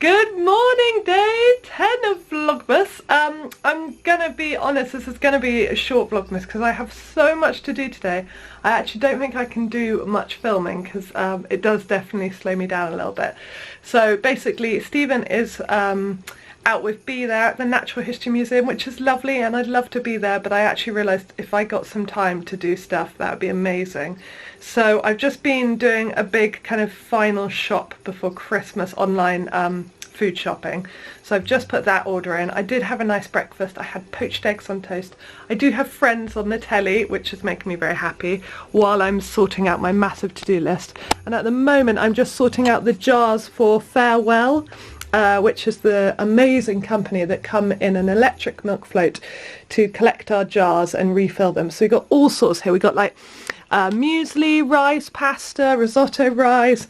Good morning, day 10 of Vlogmas. I'm gonna be honest, this is gonna be a short Vlogmas because I have so much to do today. I actually don't think I can do much filming because it does definitely slow me down a little bit. So basically Stephen is out with BAAAACK there at the Natural History Museum, which is lovely, and I'd love to be there, but I actually realised if I got some time to do stuff, that would be amazing. So I've just been doing a big kind of final shop before Christmas online food shopping. So I've just put that order in. I did have a nice breakfast. I had poached eggs on toast. I do have Friends on the telly, which is making me very happy while I'm sorting out my massive to-do list. And at the moment I'm just sorting out the jars for Farewell, which is the amazing company that come in an electric milk float to collect our jars and refill them. So we've got all sorts here. We've got like muesli, rice, pasta, risotto rice,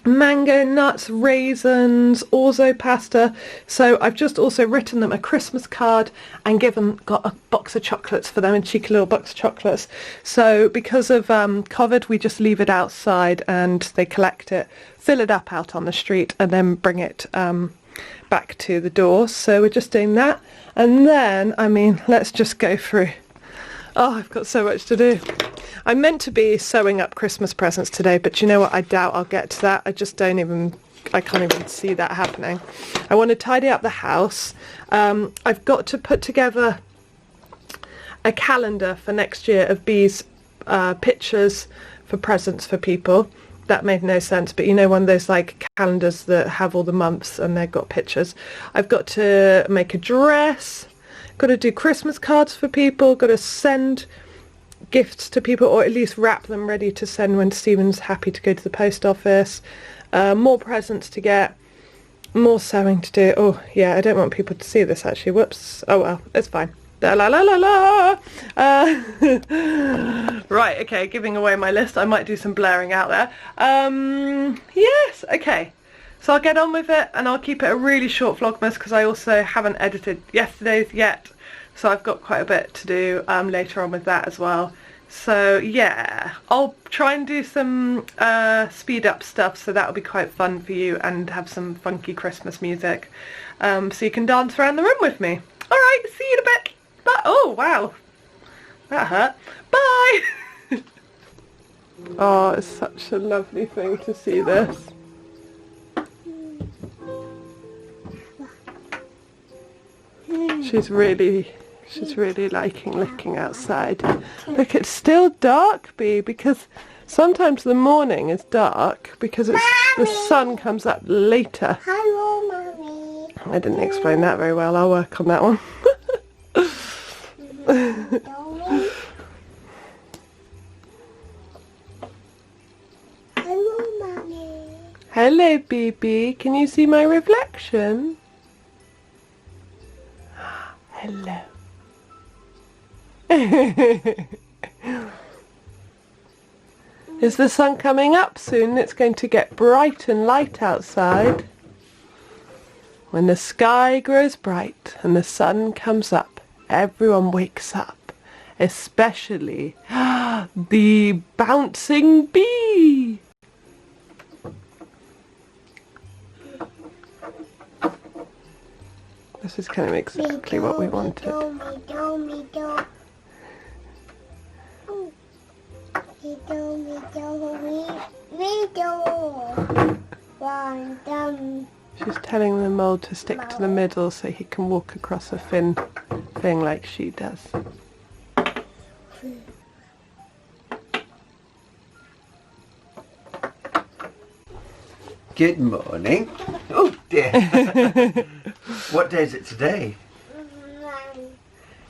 mango nuts, raisins, orzo pasta. So I've just also written them a Christmas card and got a box of chocolates for them, a cheeky little box of chocolates. So because of COVID, we just leave it outside and they collect it, fill it up out on the street and then bring it back to the door. So we're just doing that, and then I mean, let's just go through. Oh, I've got so much to do. I'm meant to be sewing up Christmas presents today, but you know what, I doubt I'll get to that. I can't even see that happening. I want to tidy up the house. I've got to put together a calendar for next year of Bee's pictures for presents for people. That made no sense, but you know, one of those like calendars that have all the months and they've got pictures. I've got to make a dress, got to do Christmas cards for people, got to send gifts to people, or at least wrap them ready to send when Stephen's happy to go to the post office, more presents to get, more sewing to do. Oh yeah, I don't want people to see this actually, whoops. Oh well, it's fine. La la la la la. Right, okay, giving away my list. I might do some blaring out there. Yes, okay. So I'll get on with it and I'll keep it a really short Vlogmas because I also haven't edited yesterday's yet. So I've got quite a bit to do later on with that as well. So yeah, I'll try and do some speed up stuff, so that'll be quite fun for you, and have some funky Christmas music so you can dance around the room with me. Alright, see you in a bit. Bye. Oh wow, that hurt. Bye. Oh, it's such a lovely thing to see this. She's really liking looking outside. Look, it's still dark, Bee, because sometimes the morning is dark because the sun comes up later. Hello, Mommy. I didn't explain that very well. I'll work on that one. Hello, Mommy. Hello, BB. Can you see my reflection? Hello. Is the sun coming up soon? It's going to get bright and light outside. When the sky grows bright and the sun comes up, everyone wakes up, especially the bouncing bee. This is kind of exactly what we wanted. She's telling the mole to stick to the middle so he can walk across a thin thing like she does. Good morning. Oh dear. What day is it today?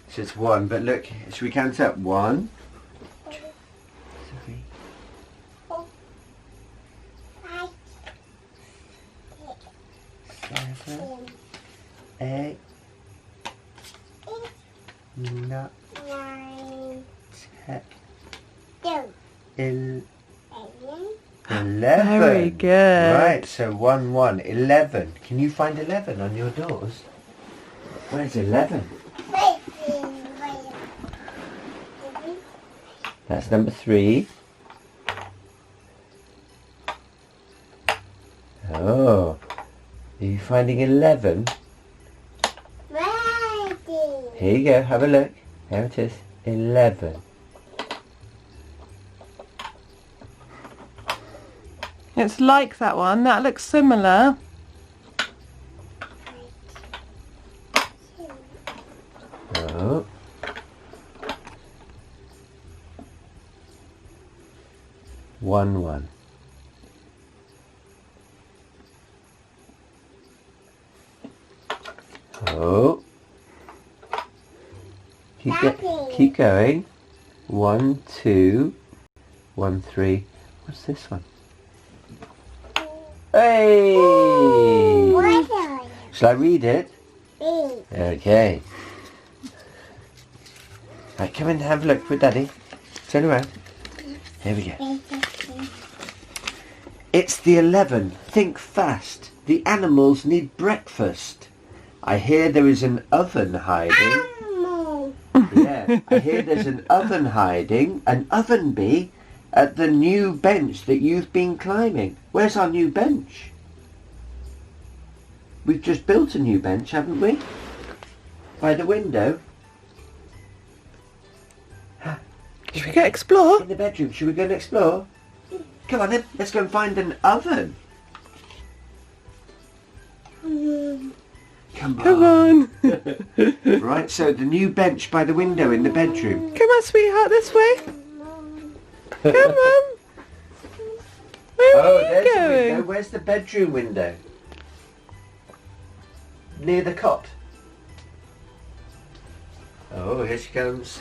It's just one, but look, should we count up? 1, 2, 3, 4, 5, 7, 8, 9, 10, 11. Very good. Right, so 1, 1, 11. Can you find 11 on your doors? Where's 11? That's number 3. Oh, you You're finding 11? Ready. Here you go, have a look. There it is. 11. It's like that one. That looks similar. Oh. One. Oh. Keep going. 1, 2, 1, 3. What's this one? Hey! What are Shall I read it? you? Okay. Right, come and have a look with Daddy. Turn around. Here we go. It's the 11. Think fast. The animals need breakfast. I hear there is an oven hiding. Animal. Yeah, I hear there's an oven hiding, an oven bee, at the new bench that you've been climbing. Where's our new bench? We've just built a new bench, haven't we? By the window. Should we go explore? In the bedroom. Should we go and explore? Come on then, let's go and find an oven. Come on. Right, so the new bench by the window in the bedroom. Come on, sweetheart, this way. Come on. Where are you There's the going? window. Where's the bedroom window? Near the cot. Oh, here she comes.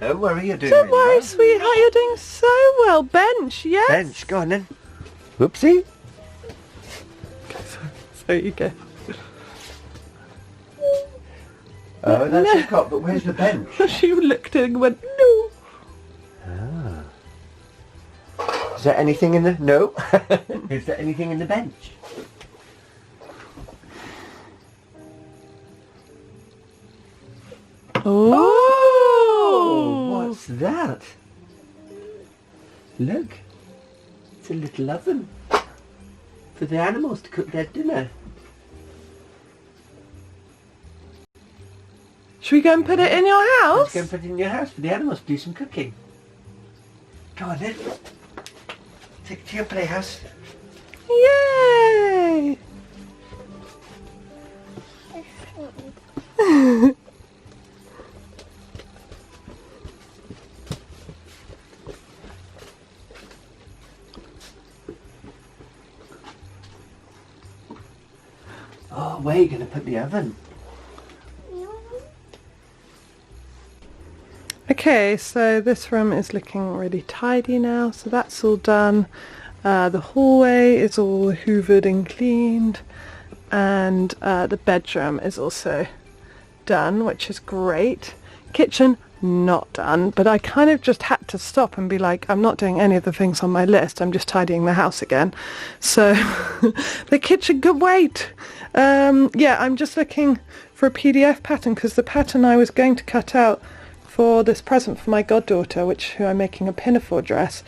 Don't worry, you're doing Don't really worry, well. sweetheart, you're doing so well. Bench, yes? Bench, go on then. Whoopsie. So you go. Oh, that's the cot, but where's the bench? She looked and went, no. Is there anything in the... No. Is there anything in the bench? Oh. What's that? Look. It's a little oven for the animals to cook their dinner. Should we go and put it in your Let's house? go and put it in your house for the animals to do some cooking. Go on then. Take it to your playhouse. Yay! Oh, where are you going to put the oven? Okay, so this room is looking really tidy now, so that's all done. The hallway is all hoovered and cleaned, and the bedroom is also done, which is great. Kitchen, not done, but I kind of just had to stop and be like, I'm not doing any of the things on my list, I'm just tidying the house again. So the kitchen could wait. Yeah, I'm just looking for a PDF pattern, because the pattern I was going to cut out for this present for my goddaughter, who I'm making a pinafore dress,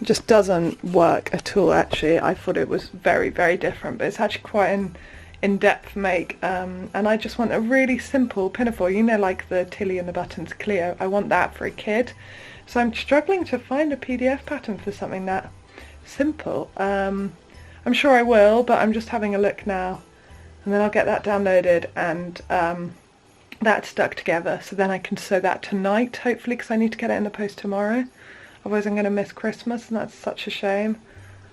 just doesn't work at all. Actually, I thought it was very, very different, but it's actually quite an in-depth make, and I just want a really simple pinafore, you know, like the Tilly and the Buttons Cleo. I want that for a kid, so I'm struggling to find a PDF pattern for something that simple. I'm sure I will, but I'm just having a look now, and then I'll get that downloaded and that stuck together, so then I can sew that tonight, hopefully, because I need to get it in the post tomorrow. Otherwise I'm going to miss Christmas, and that's such a shame.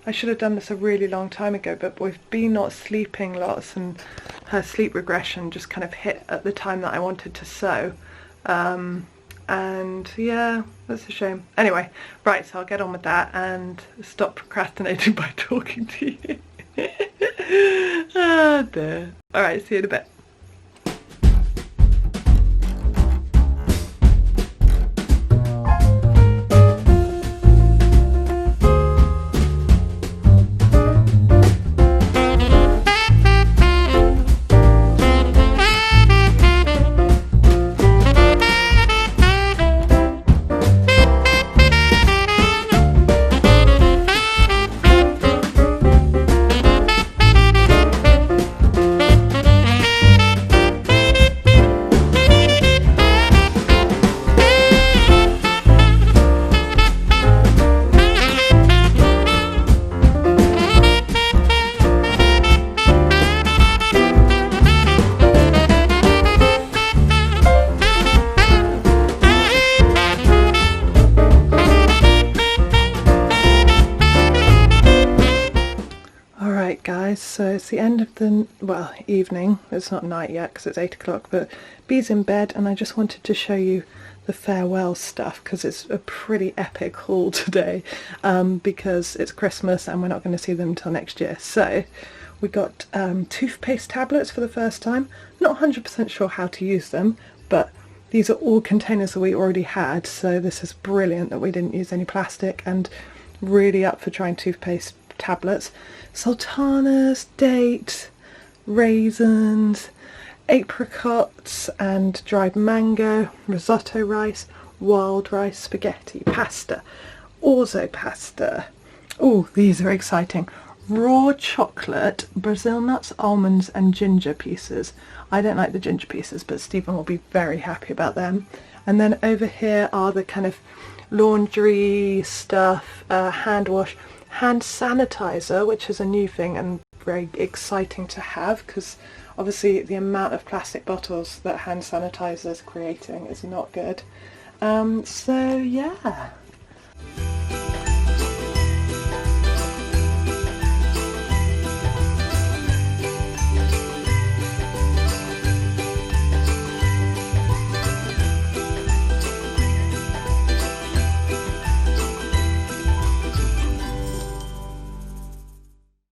I should have done this a really long time ago, but with Bea not sleeping lots and her sleep regression just kind of hit at the time that I wanted to sew. And yeah, that's a shame. Anyway, right, so I'll get on with that and stop procrastinating by talking to you. Ah, dear. Alright, see you in a bit. Right guys, so it's the end of the, well, evening. It's not night yet because it's 8 o'clock, but Bee's in bed and I just wanted to show you the farewell stuff because it's a pretty epic haul today, because it's Christmas and we're not going to see them until next year. So we got toothpaste tablets for the first time. Not 100% sure how to use them, but these are all containers that we already had, so this is brilliant that we didn't use any plastic, and really up for trying toothpaste tablets. Sultanas, date, raisins, apricots and dried mango, risotto rice, wild rice, spaghetti, pasta, orzo pasta. Oh, these are exciting. Raw chocolate, Brazil nuts, almonds and ginger pieces. I don't like the ginger pieces, but Stephen will be very happy about them. And then over here are the kind of laundry stuff, hand wash, hand sanitizer, which is a new thing and very exciting to have because obviously the amount of plastic bottles that hand sanitizer is creating is not good. So yeah,